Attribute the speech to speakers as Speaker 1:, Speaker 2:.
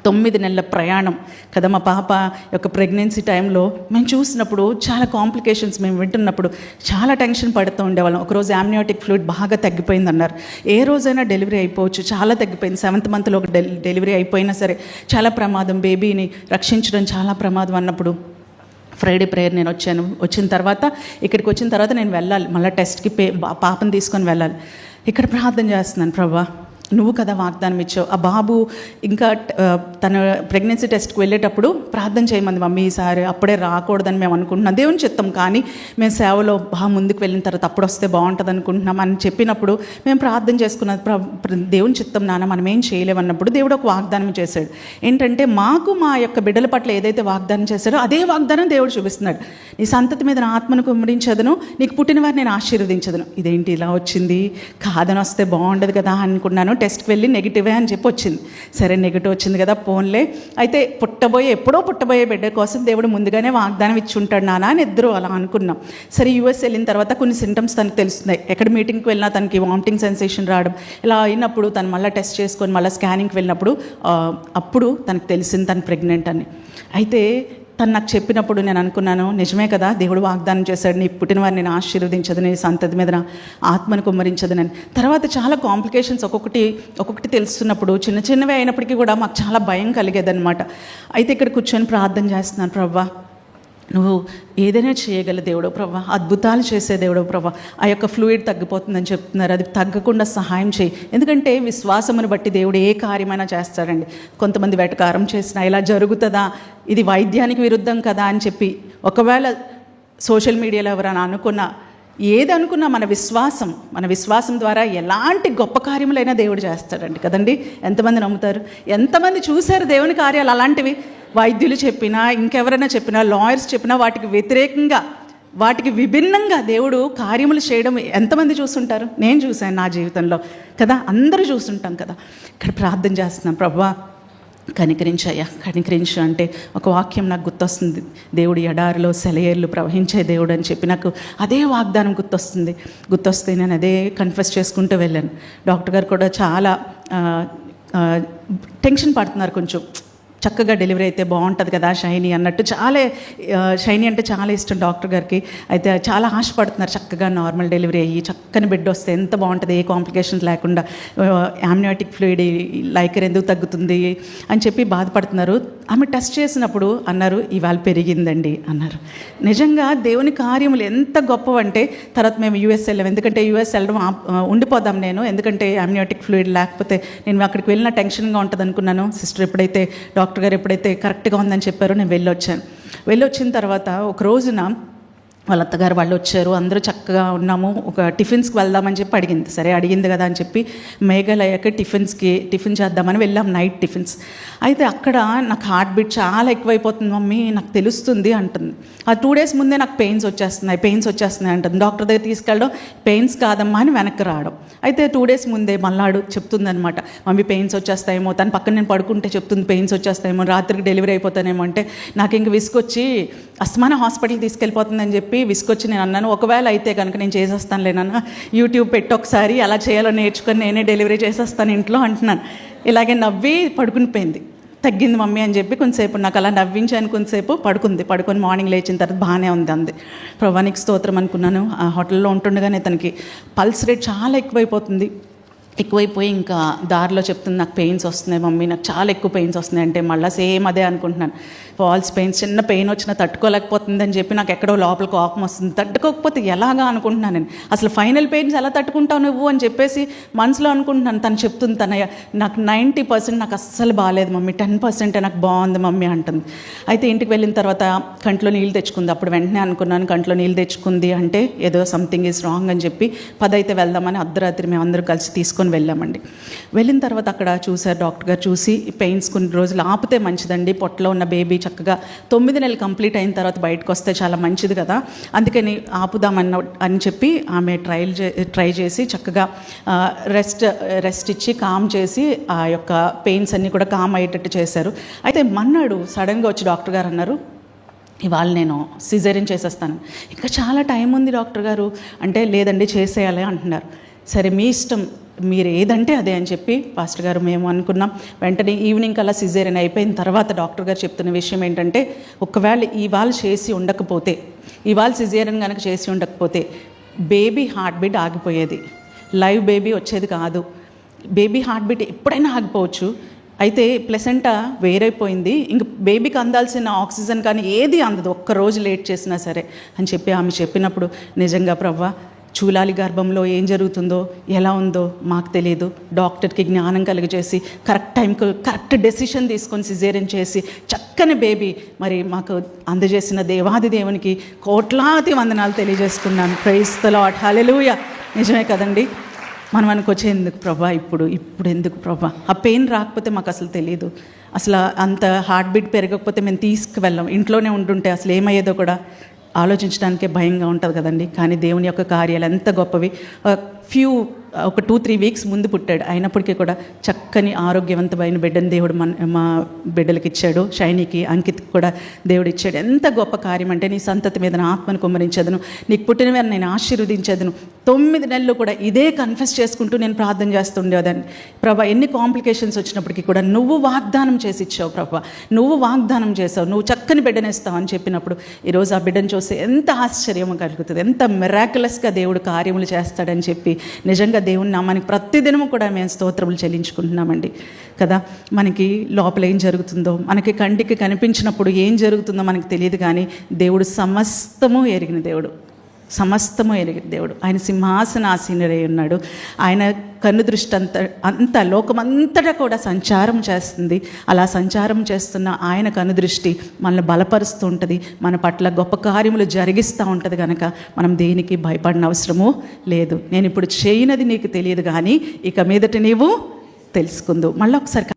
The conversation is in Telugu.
Speaker 1: 9 నెలల ప్రయాణం కదా. మా పాప యొక్క ప్రెగ్నెన్సీ టైంలో మేము చూసినప్పుడు చాలా కాంప్లికేషన్స్ మేము వింటున్నప్పుడు చాలా టెన్షన్ పడుతూ ఉండేవాళ్ళం. ఒకరోజు యామ్నియాటిక్ ఫ్లూయిడ్ బాగా తగ్గిపోయింది అన్నారు. ఏ రోజైనా డెలివరీ అయిపోవచ్చు, చాలా తగ్గిపోయింది. 7th మంత్లో ఒక డెలివరీ అయిపోయినా సరే చాలా ప్రమాదం, బేబీని రక్షించడం చాలా ప్రమాదం అన్నప్పుడు ఫ్రైడే ప్రేయర్ నేను వచ్చిన తర్వాత ఇక్కడికి వచ్చిన తర్వాత నేను వెళ్ళాలి, మళ్ళీ టెస్ట్కి పాపను తీసుకొని వెళ్ళాలి. ఇక్కడ ప్రార్థన చేస్తున్నాను, ప్రభా నువ్వు కదా వాగ్దానం ఇచ్చావు. ఆ బాబు ఇంకా తన ప్రెగ్నెన్సీ టెస్ట్కి వెళ్ళేటప్పుడు ప్రార్థన చేయమంది మమ్మీ, ఈసారి అప్పుడే రాకూడదని మేము అనుకుంటున్నాం, దేవుని చిత్తం, కానీ మేము సేవలో బాగా ముందుకు వెళ్ళిన తర్వాత అప్పుడు వస్తే బాగుంటుంది అనుకుంటున్నాం అని చెప్పినప్పుడు మేము ప్రార్థన చేసుకున్నది దేవుని చిత్తం నాన్న, మనం ఏం చేయలేమన్నప్పుడు దేవుడు ఒక వాగ్దానం చేశాడు. ఏంటంటే మాకు మా యొక్క బిడ్డల పట్ల ఏదైతే వాగ్దానం చేశాడో అదే వాగ్దానం దేవుడు చూపిస్తున్నాడు. నీ సంతతి మీద నా ఆత్మను కుమ్మరించదను, నీకు పుట్టిన వారిని నేను ఆశీర్వదించదను. ఇదేంటి ఇలా వచ్చింది, కాదని వస్తే బాగుండదు కదా అనుకున్నాను. టెస్ట్కి వెళ్ళి నెగిటివే అని చెప్పి వచ్చింది. సరే నెగిటివ్ వచ్చింది కదా పోన్లే, అయితే ఎప్పుడో పుట్టబోయే బిడ్డ కోసం దేవుడు ముందుగానే వాగ్దానం ఇచ్చి ఉంటాడు నాన్న అని ఇద్దరు అలా అనుకున్నాం. సరే యూఎస్ వెళ్ళిన తర్వాత కొన్ని సింటమ్స్ తనకు తెలుస్తున్నాయి. ఎక్కడ మీటింగ్కి వెళ్ళినా తనకి వామిటింగ్ సెన్సేషన్ రావడం ఇలా అయినప్పుడు తను మళ్ళీ టెస్ట్ చేసుకొని మళ్ళీ స్కానింగ్కి వెళ్ళినప్పుడు అప్పుడు తనకు తెలిసింది తను ప్రెగ్నెంట్ అని. అయితే తను నాకు చెప్పినప్పుడు నేను అనుకున్నాను, నిజమే కదా, దేవుడు వాగ్దానం చేశాడు, నీ పుట్టిన వారిని నేను ఆశీర్వదించదు, నీ సంతతి మీద నా ఆత్మను కుమ్మరించదనని. తర్వాత చాలా కాంప్లికేషన్స్ ఒక్కొక్కటి తెలుస్తున్నప్పుడు చిన్నవే అయినప్పటికీ కూడా మాకు చాలా భయం కలిగేదన్నమాట. అయితే ఇక్కడ కూర్చొని ప్రార్థన చేస్తున్నాను, ప్రభా నువ్వు ఏదైనా చేయగల దేవుడో ప్రభా, అద్భుతాలు చేసే దేవుడో ప్రభా. ఆ యొక్క ఫ్లూయిడ్ తగ్గిపోతుందని చెప్తున్నారు, అది తగ్గకుండా సహాయం చేయి. ఎందుకంటే విశ్వాసమును బట్టి దేవుడు ఏ కార్యమైనా చేస్తాడండి. కొంతమంది వెటకారం చేసినా ఇలా జరుగుతుందా, ఇది వైద్యానికి విరుద్ధం కదా అని చెప్పి ఒకవేళ సోషల్ మీడియాలో ఎవరైనా ఏదనుకున్నా మన విశ్వాసం ద్వారా ఎలాంటి గొప్ప కార్యములైనా దేవుడు చేస్తాడండి కదండి. ఎంతమంది నమ్ముతారు? ఎంతమంది చూశారు దేవుని కార్యాలు అలాంటివి? వైద్యులు చెప్పినా, ఇంకెవరైనా చెప్పినా, లాయర్స్ చెప్పినా వాటికి వ్యతిరేకంగా, వాటికి విభిన్నంగా దేవుడు కార్యములు చేయడం ఎంతమంది చూస్తుంటారు? నేను చూశాను నా జీవితంలో కదా, అందరూ చూస్తుంటాం కదా. ఇక్కడ ప్రార్థన చేస్తున్నాం, ప్రభువా కనికరించయ్యా, కనికరించు అంటే ఒక వాక్యం నాకు గుర్తొస్తుంది. దేవుడు ఎడారిలో సెలయేర్లు ప్రవహించే దేవుడు అని చెప్పి నాకు అదే వాగ్దానం గుర్తొస్తే నేను అదే కన్ఫెస్ చేసుకుంటూ వెళ్ళాను. డాక్టర్ గారు కూడా చాలా టెన్షన్ పడుతున్నారు, కొంచెం చక్కగా డెలివరీ అయితే బాగుంటుంది కదా షైనీ అన్నట్టు. షైనీ అంటే చాలా ఇష్టం డాక్టర్ గారికి. అయితే చాలా ఆశపడుతున్నారు, చక్కగా నార్మల్ డెలివరీ అయ్యి చక్కని బిడ్డ వస్తే ఎంత బాగుంటుంది, ఏ కాంప్లికేషన్స్ లేకుండా, యామ్నియాటిక్ ఫ్లూయిడ్ లైకర్ ఎందుకు తగ్గుతుంది అని చెప్పి బాధపడుతున్నారు. ఆమె టెస్ట్ చేసినప్పుడు అన్నారు, ఇవాళ పెరిగిందండి అన్నారు. నిజంగా దేవుని కార్యములు ఎంత గొప్పవంటే తర్వాత మేము యూఎస్ వెళ్ళాం. ఎందుకంటే యూఎస్ వెళ్ళడం ఉండిపోదాం నేను, ఎందుకంటే యామ్నియాటిక్ ఫ్లూయిడ్ లేకపోతే నేను అక్కడికి వెళ్ళిన టెన్షన్గా ఉంటుంది అనుకున్నాను. సిస్టర్ ఎప్పుడైతే డాక్టర్ గారు ఎప్పుడైతే కరెక్ట్గా ఉందని చెప్పారో నేను వెళ్ళొచ్చిన తర్వాత ఒక రోజున వాళ్ళ అత్తగారు వాళ్ళు వచ్చారు, అందరూ చక్కగా ఉన్నాము. ఒక టిఫిన్స్కి వెళ్దామని చెప్పి అడిగింది. సరే అడిగింది కదా అని చెప్పి మేఘాలయకి టిఫిన్ చేద్దామని వెళ్ళాం, నైట్ టిఫిన్స్. అయితే అక్కడ నాకు హార్ట్ బీట్ చాలా ఎక్కువైపోతుంది మమ్మీ, నాకు తెలుస్తుంది అంటుంది. ఆ 2 days ముందే నాకు పెయిన్స్ వచ్చేస్తున్నాయి అంటుంది. డాక్టర్ దగ్గర తీసుకెళ్ళడం, పెయిన్స్ కాదమ్మా అని వెనక్కి రావడం. అయితే 2 days ముందే మళ్ళాడు చెప్తుంది అనమాట, మమ్మీ పెయిన్స్ వచ్చేస్తాయేమో, తన పక్కన నేను పడుకుంటే చెప్తుంది పెయిన్స్ వచ్చేస్తాయేమో, రాత్రికి డెలివరీ అయిపోతానేమో అంటే నాకు ఇంక విసుకొచ్చి అస్మాన హాస్పిటల్కి తీసుకెళ్ళిపోతుందని చెప్పి విసుకొచ్చి నేను అన్నాను, ఒకవేళ అయితే కనుక నేను చేసేస్తానులేనన్నా, యూట్యూబ్ పెట్టి ఒకసారి ఎలా చేయాలో నేర్చుకొని నేనే డెలివరీ చేసేస్తాను ఇంట్లో అంటున్నాను. ఇలాగే నవ్వి పడుకునిపోయింది. తగ్గింది మమ్మీ అని చెప్పి కొంతసేపు నాకు అలా నవ్వించాను, కొంతసేపు పడుకొని మార్నింగ్ లేచిన తర్వాత బాగానే ఉంది అంది. ప్రభువానికి స్తోత్రం అనుకున్నాను. ఆ హోటల్లో ఉంటుండగానే తనకి పల్స్ రేట్ చాలా ఎక్కువైపోయి ఇంకా దారిలో చెప్తుంది, నాకు పెయిన్స్ వస్తున్నాయి మమ్మీ, నాకు చాలా ఎక్కువ పెయిన్స్ వస్తున్నాయి అంటే మళ్ళీ సేమ్ అదే అనుకుంటున్నాను. ఫాల్స్ పెయిన్స్, చిన్న పెయిన్ వచ్చినా తట్టుకోలేకపోతుంది అని చెప్పి నాకు ఎక్కడో లోపల కోపం వస్తుంది. తట్టుకోకపోతే ఎలాగా అనుకుంటున్నాను నేను, అసలు ఫైనల్ పెయిన్స్ ఎలా తట్టుకుంటావు నువ్వు అని చెప్పేసి మనసులో అనుకుంటున్నాను. తను చెప్తుంది, నాకు 90% నాకు అస్సలు బాగాలేదు మమ్మీ, 10% నాకు బాగుంది మమ్మీ అంటుంది. అయితే ఇంటికి వెళ్ళిన తర్వాత కంట్లో నీళ్ళు తెచ్చుకుంది. అప్పుడు వెంటనే అనుకున్నాను, కంట్లో నీళ్ళు తెచ్చుకుంది అంటే ఏదో సంథింగ్ ఈజ్ రాంగ్ అని చెప్పి 10 అయితే వెళ్దామని అర్ధరాత్రి మేము అందరూ కలిసి తీసుకొని వెళ్ళామండి. వెళ్ళిన తర్వాత అక్కడ చూశారు డాక్టర్ గారు, చూసి పెయిన్స్ కొన్ని రోజులు ఆపితే మంచిదండి, పొట్టలో ఉన్న బేబీ చక్కగా 9 నెలలు కంప్లీట్ అయిన తర్వాత బయటకు వస్తే చాలా మంచిది కదా, అందుకని అని చెప్పి ఆమె ట్రై చేసి చక్కగా రెస్ట్ ఇచ్చి కామ్ చేసి ఆ యొక్క పెయిన్స్ అన్నీ కూడా కామ్ అయ్యేటట్టు చేశారు. అయితే మన్నాడు సడన్గా వచ్చి డాక్టర్ గారు అన్నారు, ఇవాళ నేను సిజేరియన్ చేసేస్తాను. ఇంకా చాలా టైం ఉంది డాక్టర్ గారు అంటే, లేదండి చేసేయాలి అంటున్నారు. సరే మీ ఇష్టం, మీరు ఏదంటే అదే అని చెప్పి పాస్టర్ గారు మేము అనుకున్నాం. వెంటనే ఈవినింగ్ కల్లా సిజేరియన్ అయిపోయిన తర్వాత డాక్టర్ గారు చెప్తున్న విషయం ఏంటంటే, ఒకవేళ ఇవాళ చేసి ఉండకపోతే, ఇవాళ సిజేరియన్ కనుక చేసి ఉండకపోతే బేబీ హార్ట్ బీట్ ఆగిపోయేది, లైవ్ బేబీ వచ్చేది కాదు. బేబీ హార్ట్ బీట్ ఎప్పుడైనా ఆగిపోవచ్చు. అయితే ప్లెసెంటా వేరైపోయింది, ఇంక బేబీకి అందాల్సిన ఆక్సిజన్ కానీ ఏది అందదు, ఒక్కరోజు లేట్ చేసినా సరే అని చెప్పి ఆమె చెప్పినప్పుడు, నిజంగా ప్రవ్వా చూలాలి గర్భంలో ఏం జరుగుతుందో ఎలా ఉందో మాకు తెలియదు. డాక్టర్కి జ్ఞానం కలిగజేసి కరెక్ట్ టైంకు కరెక్ట్ డెసిషన్ తీసుకొని సిజేరియన్ చేసి చక్కని బేబీ మరి మాకు అందజేసిన దేవాది దేవునికి కోట్లాది వందనాలు తెలియజేసుకున్నాను. ప్రైజ్ ది లార్డ్, హల్లెలూయా. నిజమే కదండి. మనం అనుకోవచ్చు ఎందుకు ప్రభా ఇప్పుడు ఎందుకు ప్రభా, ఆ పెయిన్ రాకపోతే మాకు అసలు తెలియదు, అసలు అంత హార్ట్ బీట్ పెరగకపోతే మేము తీసుకువెళ్ళాం, ఇంట్లోనే ఉంటుంటే అసలు ఏమయ్యేదో కూడా ఆలోచించడానికే భయంగా ఉంటుంది కదండి. కానీ దేవుని యొక్క కార్యాలు ఎంత గొప్పవి. ఒక 2-3 వీక్స్ ముందు పుట్టాడు, అయినప్పటికీ కూడా చక్కని ఆరోగ్యవంతమైన బిడ్డను దేవుడు మా బిడ్డలకి ఇచ్చాడు. షైనీకి, అంకిత్కి కూడా దేవుడు ఇచ్చాడు. ఎంత గొప్ప కార్యం అంటే, నీ సంతతి మీద నా ఆత్మను కుమ్మరించదును, నీకు పుట్టిన వారిని నేను ఆశీర్వదించదును. 9 నెలలు కూడా ఇదే కన్ఫెస్ చేసుకుంటూ నేను ప్రార్థన చేస్తుండేదాన్ని. ప్రభా ఎన్ని కాంప్లికేషన్స్ వచ్చినప్పటికీ కూడా నువ్వు వాగ్దానం చేసి ఇచ్చావు ప్రభా, నువ్వు వాగ్దానం చేసావు, నువ్వు చక్కని బిడ్డనిస్తావు అని చెప్పినప్పుడు ఈరోజు ఆ బిడ్డను చూస్తే ఎంత ఆశ్చర్యం కలుగుతుంది, ఎంత మిరాకులస్గా దేవుడు కార్యములు చేస్తాడని చెప్పి నిజంగా దేవుని నామానికి ప్రతిదినము కూడా మేము స్తోత్రములు చెల్లించుకుంటున్నామండి కదా. మనకి లోపల ఏం జరుగుతుందో, మనకి కంటికి కనిపించినప్పుడు ఏం జరుగుతుందో మనకు తెలియదు, కానీ దేవుడు సమస్తము ఎరిగిన దేవుడు, సమస్తము ఎరిగిన దేవుడు. ఆయన సింహాసనాసీనుడై ఉన్నాడు. ఆయన కన్నుదృష్టి అంత లోకమంతటా కూడా సంచారం చేస్తుంది. అలా సంచారం చేస్తున్న ఆయన కనుదృష్టి మనల్ని బలపరుస్తూ ఉంటుంది, మన పట్ల గొప్ప కార్యములు జరిగిస్తూ ఉంటుంది. కనుక మనం దేనికి భయపడిన అవసరము లేదు. నేను ఇప్పుడు చేయనది నీకు తెలియదు, కానీ ఇక మీదట నీవు తెలుసుకుందు. మళ్ళీ ఒకసారి